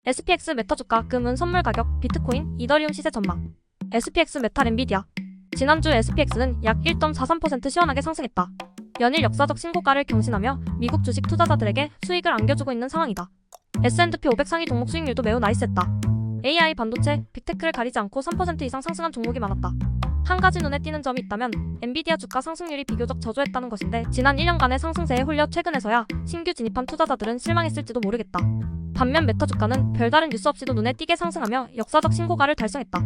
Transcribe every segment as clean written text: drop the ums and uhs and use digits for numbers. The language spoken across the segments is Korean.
SPX 메타 주가, 금은 선물 가격, 비트코인, 이더리움 시세 전망. SPX 메타 엔비디아. 지난주 SPX는 약 1.43% 시원하게 상승했다. 연일 역사적 신고가를 경신하며 미국 주식 투자자들에게 수익을 안겨주고 있는 상황이다. S&P 500 상위 종목 수익률도 매우 나이스했다. AI, 반도체, 빅테크를 가리지 않고 3% 이상 상승한 종목이 많았다. 한 가지 눈에 띄는 점이 있다면 엔비디아 주가 상승률이 비교적 저조했다는 것인데, 지난 1년간의 상승세에 홀려 최근에서야 신규 진입한 투자자들은 실망했을지도 모르겠다. 반면 메타 주가는 별다른 뉴스 없이도 눈에 띄게 상승하며 역사적 신고가를 달성했다.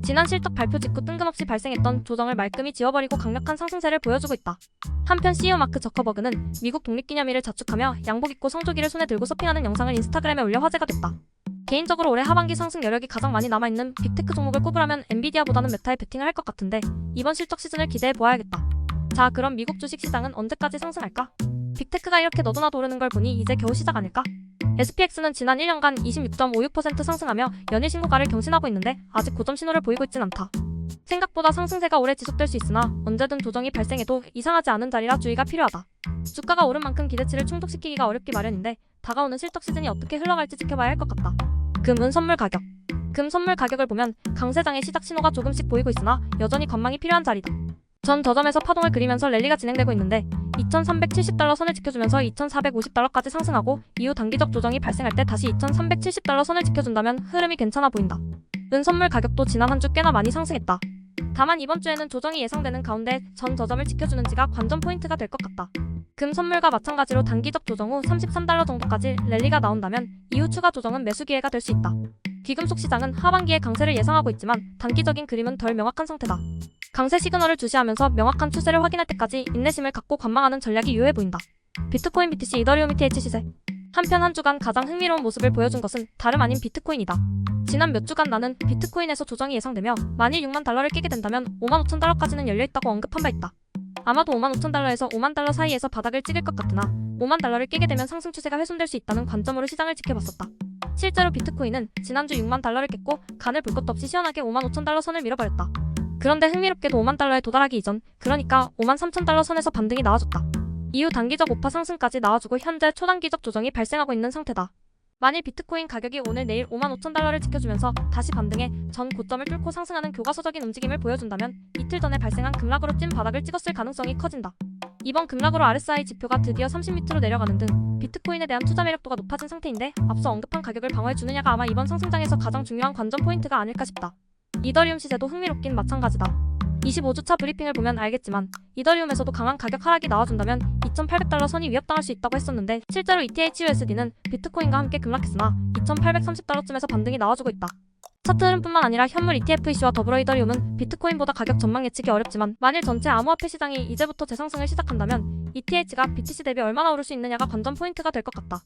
지난 실적 발표 직후 뜬금없이 발생했던 조정을 말끔히 지워버리고 강력한 상승세를 보여주고 있다. 한편 CEO 마크 저커버그는 미국 독립기념일을 자축하며 양복 입고 성조기를 손에 들고 서핑하는 영상을 인스타그램에 올려 화제가 됐다. 개인적으로 올해 하반기 상승 여력이 가장 많이 남아있는 빅테크 종목을 꼽으라면 엔비디아보다는 메타에 베팅을 할 것 같은데, 이번 실적 시즌을 기대해보아야겠다. 자, 그럼 미국 주식시장은 언제까지 상승할까? 빅테크가 이렇게 너도나도 오르는 걸 보니 이제 겨우 시작 아닐까? SPX는 지난 1년간 26.56% 상승하며 연일 신고가를 경신하고 있는데, 아직 고점 신호를 보이고 있진 않다. 생각보다 상승세가 오래 지속될 수 있으나 언제든 조정이 발생해도 이상하지 않은 자리라 주의가 필요하다. 주가가 오른 만큼 기대치를 충족시키기가 어렵기 마련인데, 다가오는 실적 시즌이 어떻게 흘러갈지 지켜봐야 할 것 같다. 금은 선물 가격. 금 선물 가격을 보면 강세장의 시작 신호가 조금씩 보이고 있으나 여전히 관망이 필요한 자리다. 전 저점에서 파동을 그리면서 랠리가 진행되고 있는데, 2,370달러 선을 지켜주면서 2,450달러까지 상승하고 이후 단기적 조정이 발생할 때 다시 2,370달러 선을 지켜준다면 흐름이 괜찮아 보인다. 은 선물 가격도 지난 한 주 꽤나 많이 상승했다. 다만 이번 주에는 조정이 예상되는 가운데 전 저점을 지켜주는지가 관전 포인트가 될 것 같다. 금 선물과 마찬가지로 단기적 조정 후 33달러 정도까지 랠리가 나온다면 이후 추가 조정은 매수 기회가 될 수 있다. 귀금속 시장은 하반기에 강세를 예상하고 있지만 단기적인 그림은 덜 명확한 상태다. 강세 시그널을 주시하면서 명확한 추세를 확인할 때까지 인내심을 갖고 관망하는 전략이 유효해 보인다. 비트코인, BTC, 이더리움, ETH 시세. 한편 한 주간 가장 흥미로운 모습을 보여준 것은 다름 아닌 비트코인이다. 지난 몇 주간 나는 비트코인에서 조정이 예상되며 만일 6만 달러를 깨게 된다면 5만 5천 달러까지는 열려있다고 언급한 바 있다. 아마도 5만 5천 달러에서 5만 달러 사이에서 바닥을 찍을 것 같으나 5만 달러를 깨게 되면 상승 추세가 훼손될 수 있다는 관점으로 시장을 지켜봤었다. 실제로 비트코인은 지난주 6만 달러를 깼고 간을 볼 것도 없이 시원하게 5만 5천 달러 선을 밀어버렸다. 그런데 흥미롭게도 5만 달러에 도달하기 이전, 그러니까 5만 3천 달러 선에서 반등이 나와줬다. 이후 단기적 우파 상승까지 나와주고 현재 초단기적 조정이 발생하고 있는 상태다. 만일 비트코인 가격이 오늘 내일 5만 5천 달러를 지켜주면서 다시 반등해 전 고점을 뚫고 상승하는 교과서적인 움직임을 보여준다면 이틀 전에 발생한 급락으로 찐 바닥을 찍었을 가능성이 커진다. 이번 급락으로 RSI 지표가 드디어 30m로 내려가는 등 비트코인에 대한 투자 매력도가 높아진 상태인데, 앞서 언급한 가격을 방어해주느냐가 아마 이번 상승장에서 가장 중요한 관전 포인트가 아닐까 싶다. 이더리움 시세도 흥미롭긴 마찬가지다. 25주차 브리핑을 보면 알겠지만 이더리움에서도 강한 가격 하락이 나와준다면 2,800달러 선이 위협당할 수 있다고 했었는데, 실제로 ETHUSD는 비트코인과 함께 급락했으나 2,830달러쯤에서 반등이 나와주고 있다. 차트 흐름뿐만 아니라 현물 ETF 이슈와 더불어 이더리움은 비트코인보다 가격 전망 예측이 어렵지만 만일 전체 암호화폐 시장이 이제부터 재상승을 시작한다면 ETH가 BTC 대비 얼마나 오를 수 있느냐가 관전 포인트가 될 것 같다.